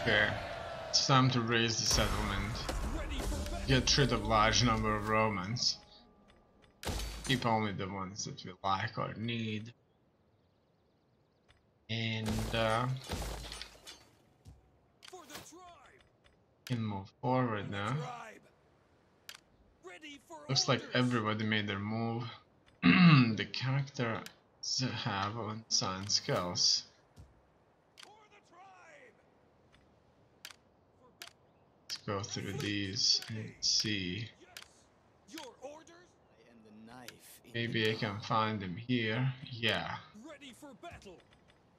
Okay, it's time to raise the settlement. Get rid of large number of Romans. Keep only the ones that we like or need. And can move forward now. Looks like everybody made their move. The characters have unsigned skills. Let's go through these and see. Maybe I can find them here. Yeah.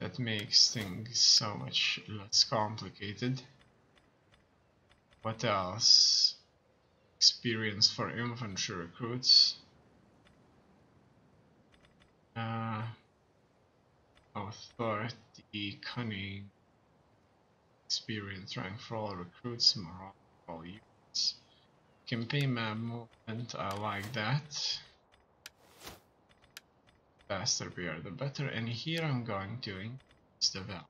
That makes things so much less complicated. What else? Experience for infantry recruits. Authority, cunning, experience rank for all recruits, morale for all units. Campaign map movement, I like that. Faster we are the better, and here I'm going to increase the value.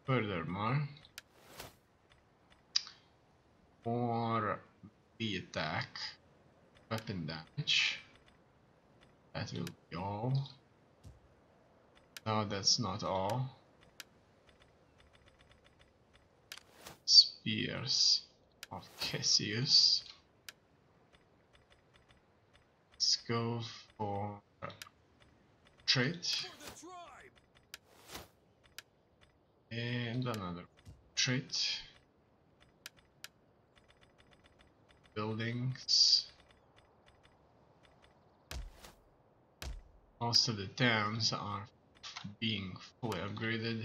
Furthermore, more the attack, weapon damage. That will be all. No, that's not all. Spears of Cassius. Let's go for trait. And another trait. Buildings. Most of the towns are being fully upgraded.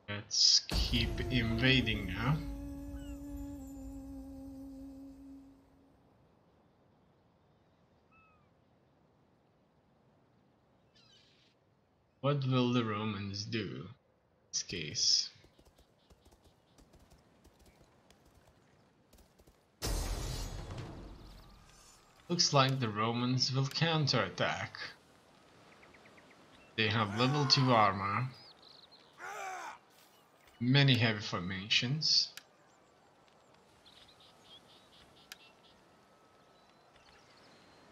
Let's keep invading now. What will the Romans do in this case? Looks like the Romans will counterattack. They have level 2 armor, many heavy formations,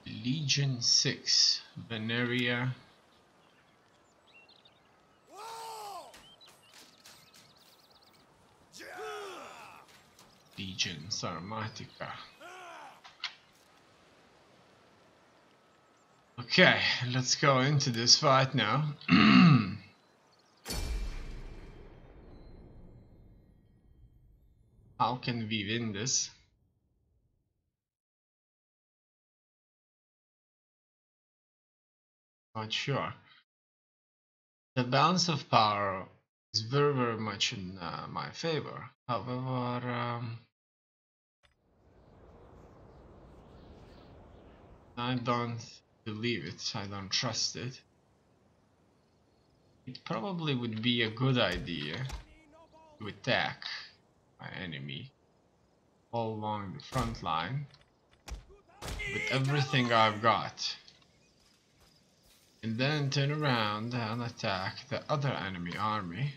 Legion 6, Veneria, Legion Sarmatica. Okay, let's go into this fight now. How can we win this? Not sure. The balance of power is very much in my favor. However, I don't believe it. I don't trust it. It probably would be a good idea to attack my enemy all along the front line with everything I've got, and then turn around and attack the other enemy army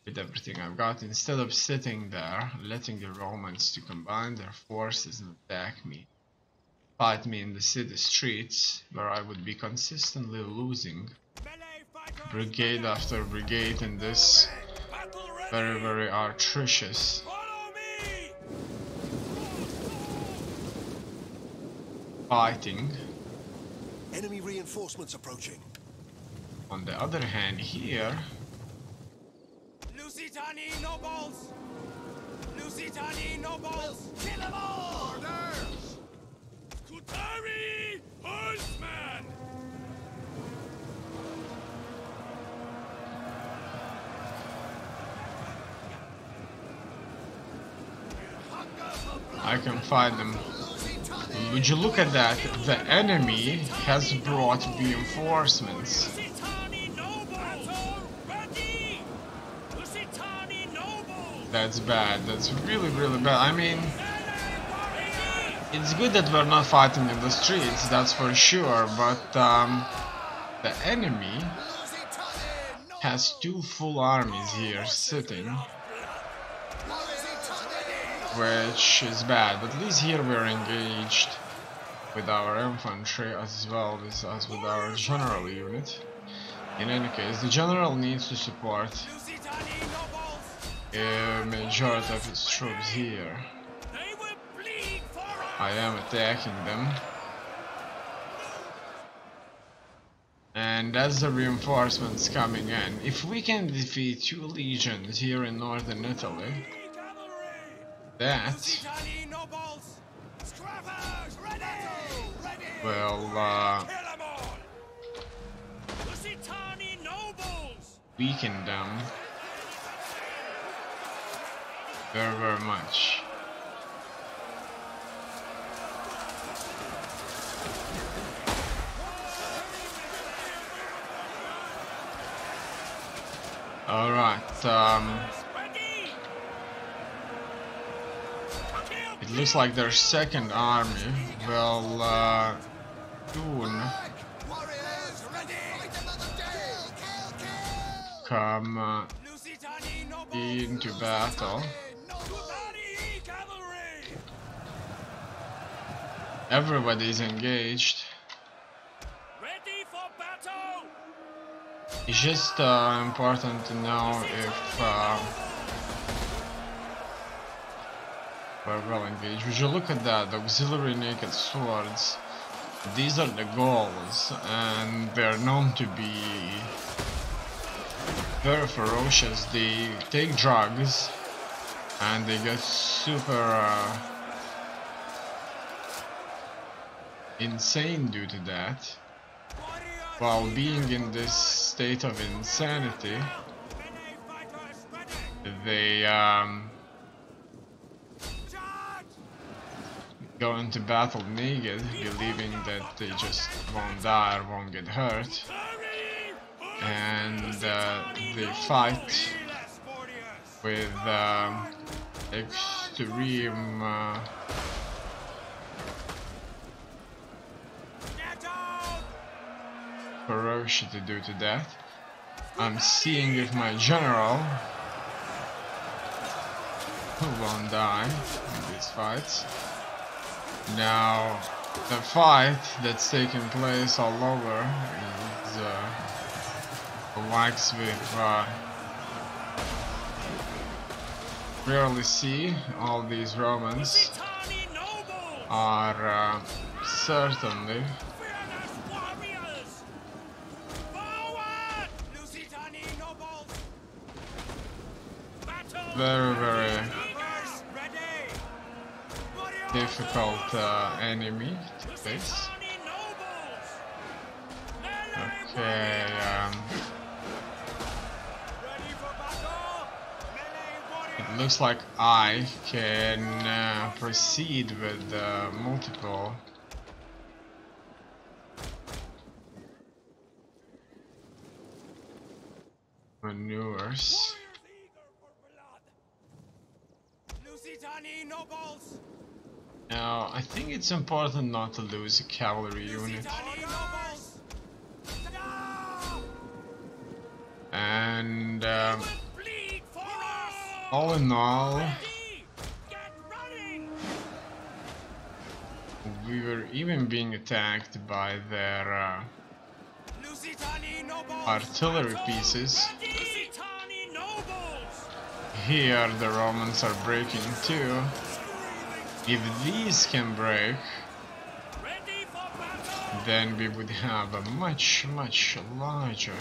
with everything I've got, instead of sitting there letting the Romans to combine their forces and attack me, fight me in the city streets, where I would be consistently losing brigade after brigade in this very atrocious fighting. Enemy reinforcements approaching. On the other hand, here, Lusitani nobles! Lusitani nobles! Kill them all! Orders! Kutari horseman! I can fight them. Would you look at that? The enemy has brought reinforcements. That's bad. That's really bad. I mean, It's good that we're not fighting in the streets, that's for sure, but the enemy has two full armies here sitting, which is bad. At least here we're engaged with our infantry as well as with our general unit. In any case, the general needs to support a majority of his troops here. I am attacking them. And as the reinforcements coming in, if we can defeat 2 legions here in northern Italy, that will weaken them very, very much. Alright, it looks like their second army will soon come into battle. Everybody's engaged. It's just important to know if we're well engaged. Would you look at that, the auxiliary naked swords? These are the Gauls, and they're known to be very ferocious. They take drugs, and they get super insane due to that. While being in this state of insanity, they go into battle naked, believing that they just won't die or won't get hurt, and they fight with extreme ferocity due to that. I'm seeing if my general won't die in these fights. Now, the fight that's taking place all over is the likes we've rarely see. All these Romans are certainly very, very difficult enemy to face. Okay, it looks like I can proceed with multiple maneuvers. Now, I think it's important not to lose a cavalry unit. And all in all, we were even being attacked by their artillery pieces. Here the Romans are breaking too. If these can break, then we would have a much, much larger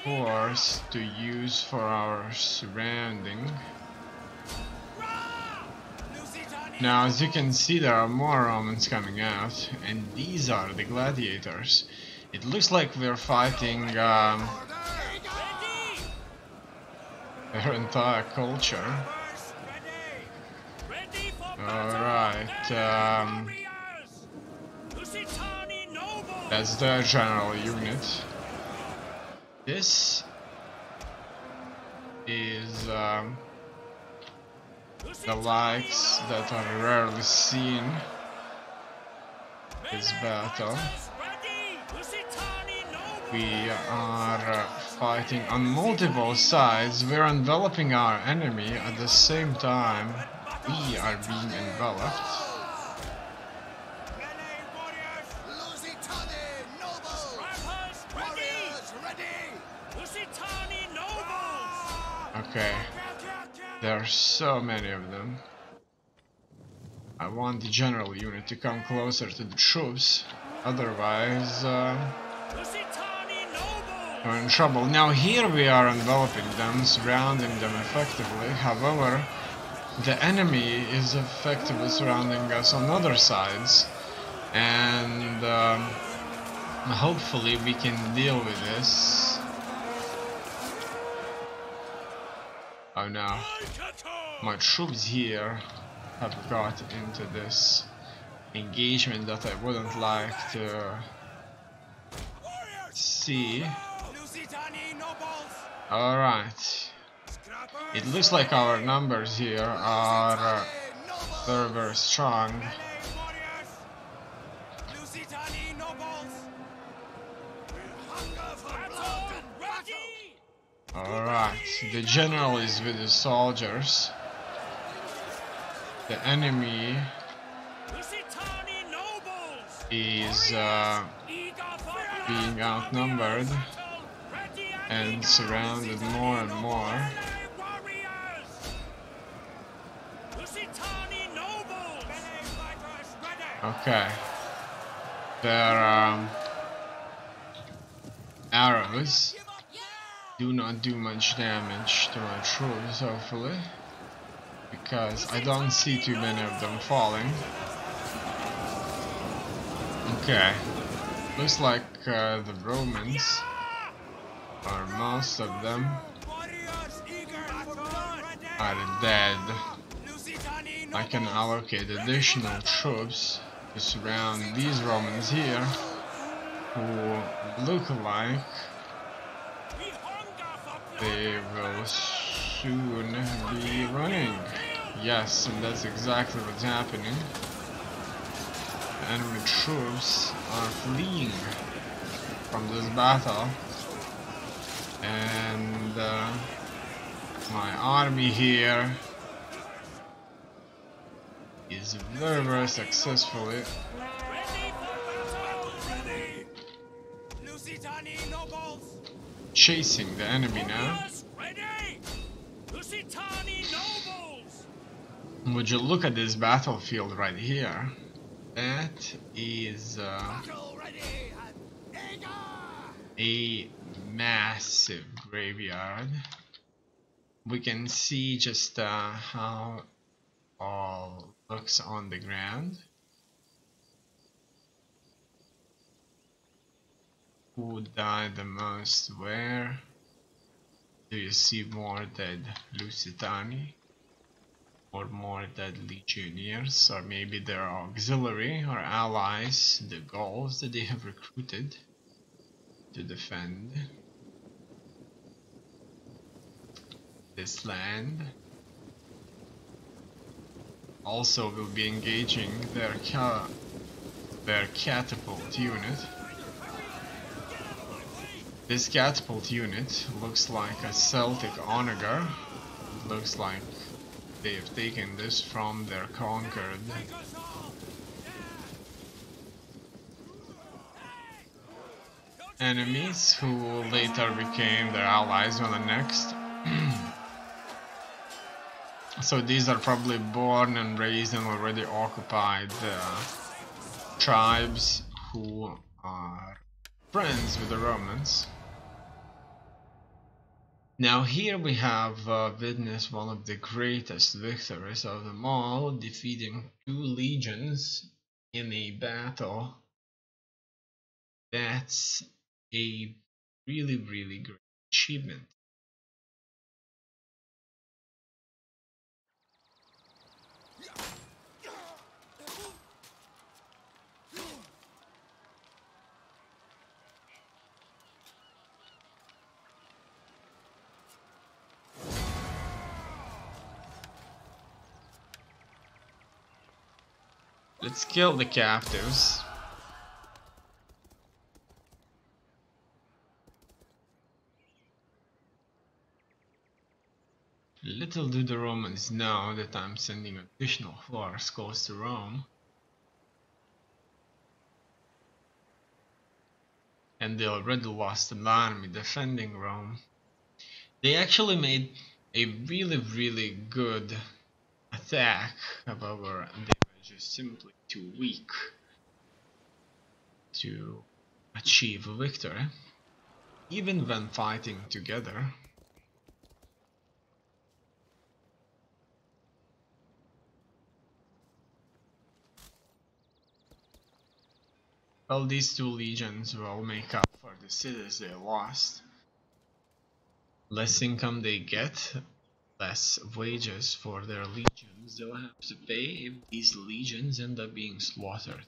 force to use for our surrounding. Now, as you can see, there are more Romans coming out, and these are the gladiators. It looks like we're fighting their entire culture. Alright, that's their general unit. This is the likes that are rarely seen this battle. We are fighting on multiple sides. We're enveloping our enemy at the same time we are being enveloped. Okay, there are so many of them. I want the general unit to come closer to the troops, otherwise we're in trouble. Now here we are enveloping them, surrounding them effectively. However, the enemy is effectively surrounding us on other sides, and hopefully we can deal with this. Oh no, my troops here have got into this engagement that I wouldn't like to see. Alright, it looks like our numbers here are very strong. Alright, the general is with the soldiers. The enemy is being outnumbered and surrounded more and more. Okay, their arrows do not do much damage to my troops, hopefully, because I don't see too many of them falling. Okay, looks like the Romans, or most of them, are dead. I can allocate additional troops to surround these Romans here, who look like they will soon be running. Yes, and that's exactly what's happening. The enemy troops are fleeing from this battle, and my army here is very successfully chasing the enemy now. Would you look at this battlefield right here? That is a massive graveyard. We can see just how all looks on the ground. Who died the most where? Do you see more dead Lusitani? Or more dead legionnaires? Or maybe their auxiliary or allies, the Gauls that they have recruited to defend this land? Also will be engaging their catapult unit. This catapult unit looks like a Celtic onager. It looks like they have taken this from their conquered enemies, who later became their allies on the next. So these are probably born and raised and already occupied tribes who are friends with the Romans. Now here we have witnessed one of the greatest victories of them all, defeating 2 legions in a battle. That's a really great achievement. Let's kill the captives. Little do the Romans know that I'm sending additional force close to Rome. And they already lost an army defending Rome. They actually made a really good attack, however they were just simply too weak to achieve a victory, even when fighting together. Well, these two legions will make up for the cities they lost. Less income they get, less wages for their legions they'll have to pay if these legions end up being slaughtered.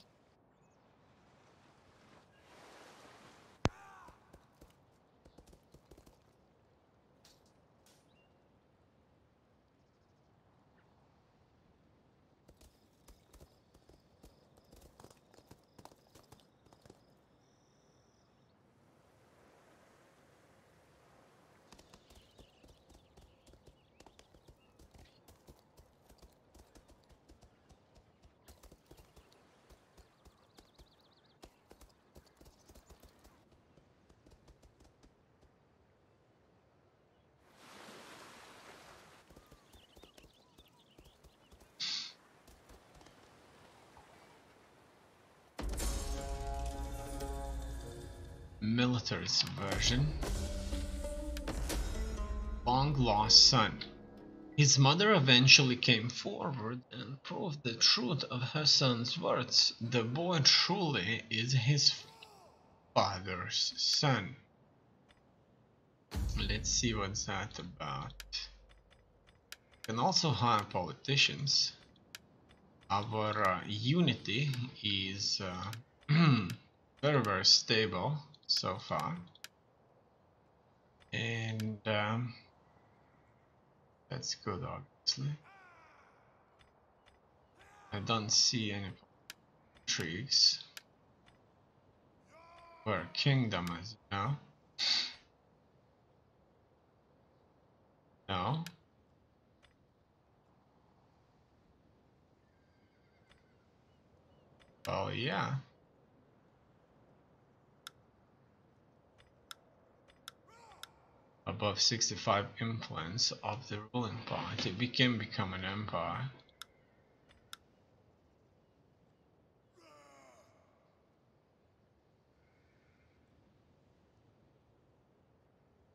Military subversion. Long lost son. His mother eventually came forward and proved the truth of her son's words. The boy truly is his father's son. Let's see what's that about. You can also hire politicians. Our unity is very stable so far, and that's good, obviously. I don't see any intrigues. We're a kingdom, as you know. No. Oh yeah. Above 65 influence of the ruling party, we can become an empire.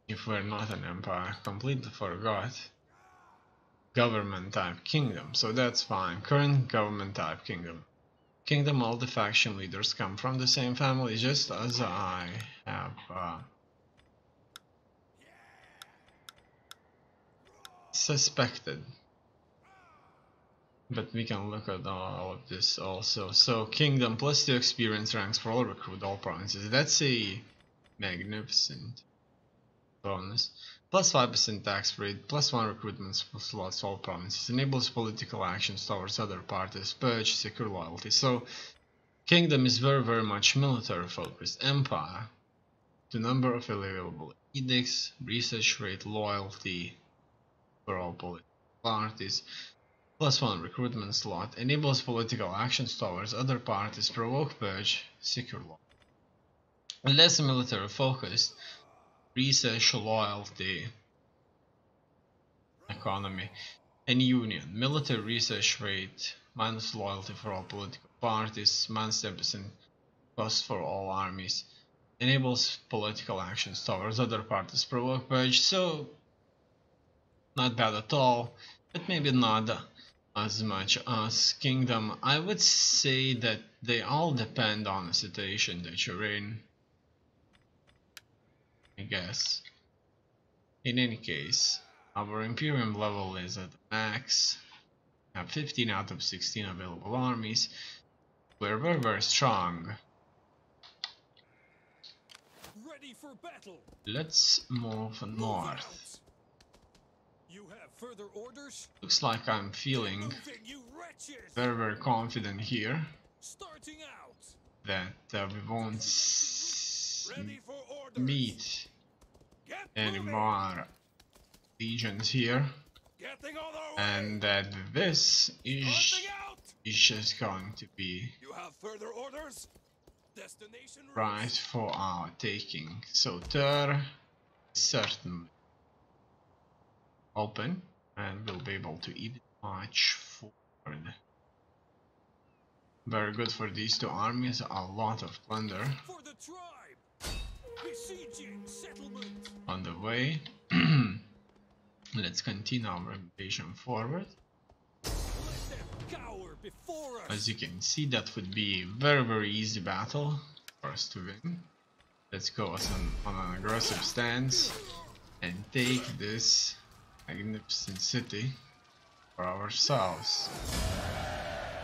If we're not an empire, completely forgot. Government type kingdom, so that's fine. Current government type kingdom. Kingdom, all the faction leaders come from the same family, just as I have suspected. But we can look at all of this also. So kingdom +2 experience ranks for all recruit all provinces. That's a magnificent bonus. +5% tax rate, +1 recruitment slots all provinces. Enables political actions towards other parties. Purge, secure loyalty. So kingdom is very much military focused. Empire, the number of available edicts, research rate, loyalty for all political parties. +1 recruitment slot, enables political actions towards other parties, provoke purge, secure law. Less military focused, research, loyalty, economy, and union. Military research rate, minus loyalty for all political parties, minus 10% cost for all armies. Enables political actions towards other parties, provoke purge, so not bad at all, but maybe not as much as kingdom. I would say that they all depend on the situation that you're in, I guess. In any case, our Imperium level is at max. We have 15 out of 16 available armies. We're very strong. Ready for battle. Let's move north. You have further orders? Looks like I'm feeling Moving, you wretches! very confident here Starting out. that we won't Ready for orders. meet Get any moving. more legions here, Getting on our way. and that this Starting out. is just going to be You have further orders? Destination right routes. for our taking. So Tur is certainly open, and we'll be able to even march forward. Very good for these two armies, a lot of plunder For the tribe. Besieging settlement. on the way. Let's continue our invasion forward. Let them cower before us. As you can see, that would be a very easy battle for us to win. Let's go on an aggressive stance and take this magnificent city for ourselves.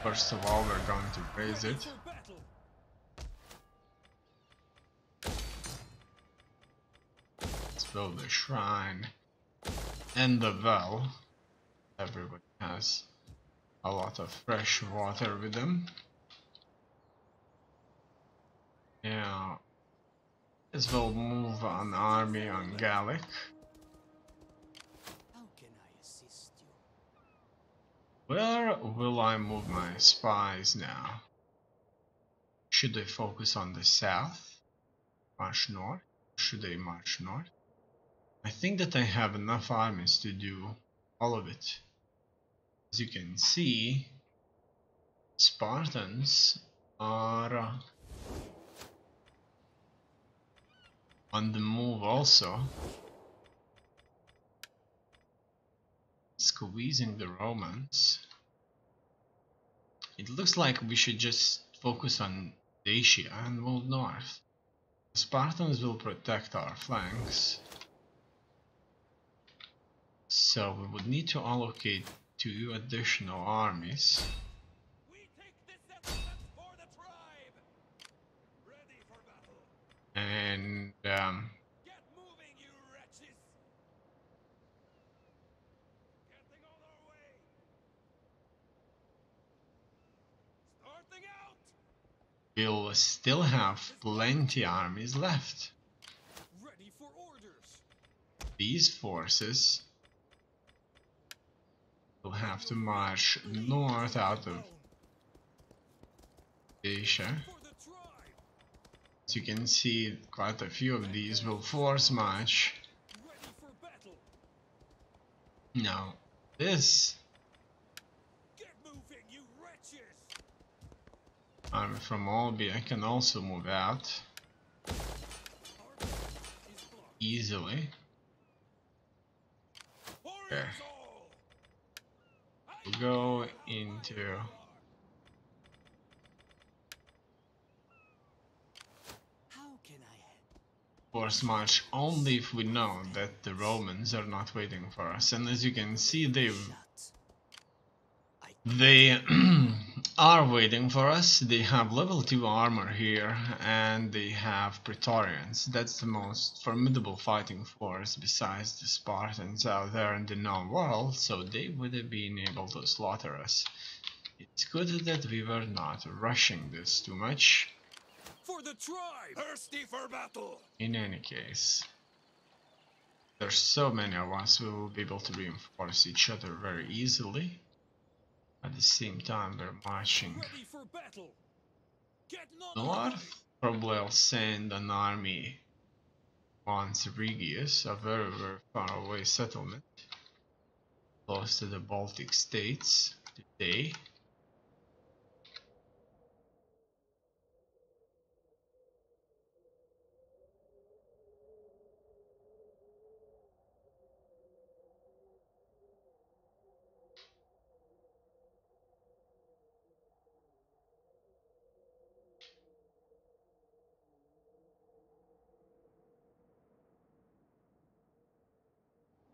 First of all, we're going to raise Ready it. for battle. Let's build a shrine and the well. Everybody has a lot of fresh water with them. Now, as we'll move an army on Gallic. How can I assist you? Where will I move my spies now? Should they focus on the south? March north? Should they march north? I think that I have enough armies to do all of it. As you can see, Spartans are on the move also, squeezing the Romans. It looks like we should just focus on Dacia and move north. The Spartans will protect our flanks, so we would need to allocate 2 additional armies. We take this settlement for the tribe. Ready for battle. And Get moving, you wretches. Getting on our way. Starting out. we'll still have plenty armies left. Ready for orders. These forces will have to march north out of Asia. For the tribe. As you can see, quite a few of these will force march. Ready for battle. Now, this Get moving, you wretches. army from Albia can also move out Our path is blocked. easily. Warriors all. We'll go into How can I help? force march only if we know that the Romans are not waiting for us. And as you can see, they are waiting for us. They have level 2 armor here, and they have Praetorians. That's the most formidable fighting force besides the Spartans out there in the known world, so they would have been able to slaughter us. It's good that we were not rushing this too much. For the tribe. Thirsty for battle. In any case, there's so many of us, we will be able to reinforce each other very easily. At the same time, we're marching Ready for battle. Getting on our way. north. Probably I'll send an army on Regius, a very far away settlement, close to the Baltic states today.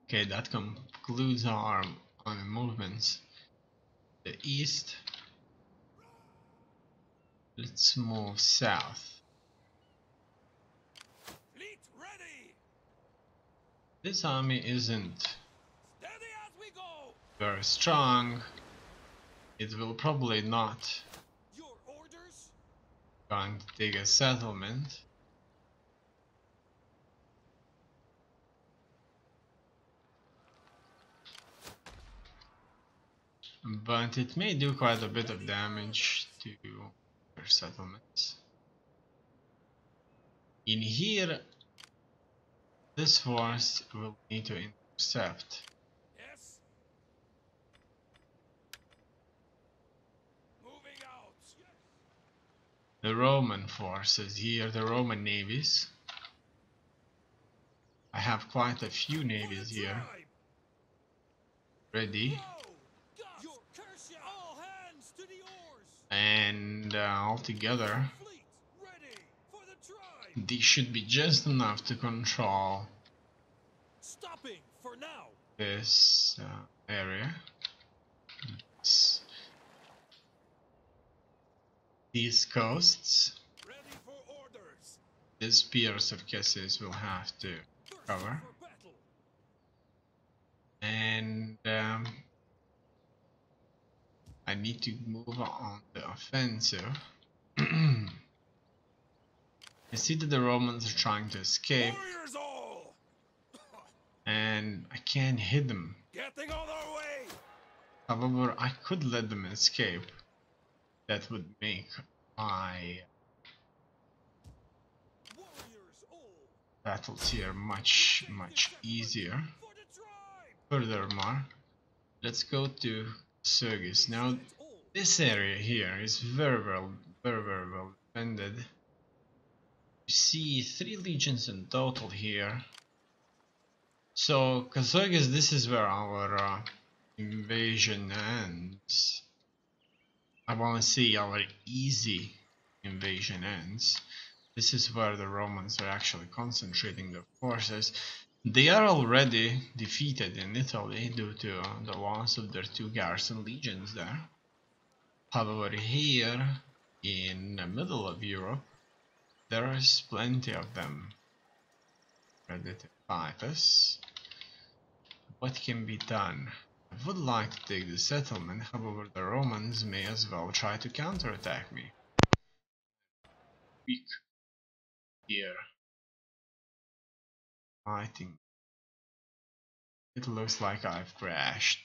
Okay, that concludes our movements. The east. Let's move south. Fleet ready. This army isn't Steady as we very strong, it will probably not Your orders? going to take a settlement. But it may do quite a bit of damage to their settlements. In here, this force will need to intercept. Yes. Moving out. The Roman forces here, the Roman navies. I have quite a few For navies the here tribe. ready, Row. Your curse, all hands to the oars. and altogether Fleet ready for the tribe. these should be just enough to control Stopping for now. this area. These coasts, Ready for orders. these piers of Cassis will have to Thirsty cover. for battle. And I need to move on the offensive. I see that the Romans are trying to escape, Warriors all. and I can't hit them. Getting on our way. However, I could let them escape. That would make my Warriors all. battles here much easier. For the tribe. Furthermore, let's go to Sergis. Now, That's all. this area here is very well defended. You see 3 legions in total here. So, Kazogis, this is where our invasion ends. I want to see our easy invasion ends. This is where the Romans are actually concentrating their forces. They are already defeated in Italy due to the loss of their 2 garrison legions there. However, here in the middle of Europe, there is plenty of them ready to fight us. What can be done? I would like to take the settlement, however the Romans may as well try to counterattack me. Weak here. I think it looks like I've crashed.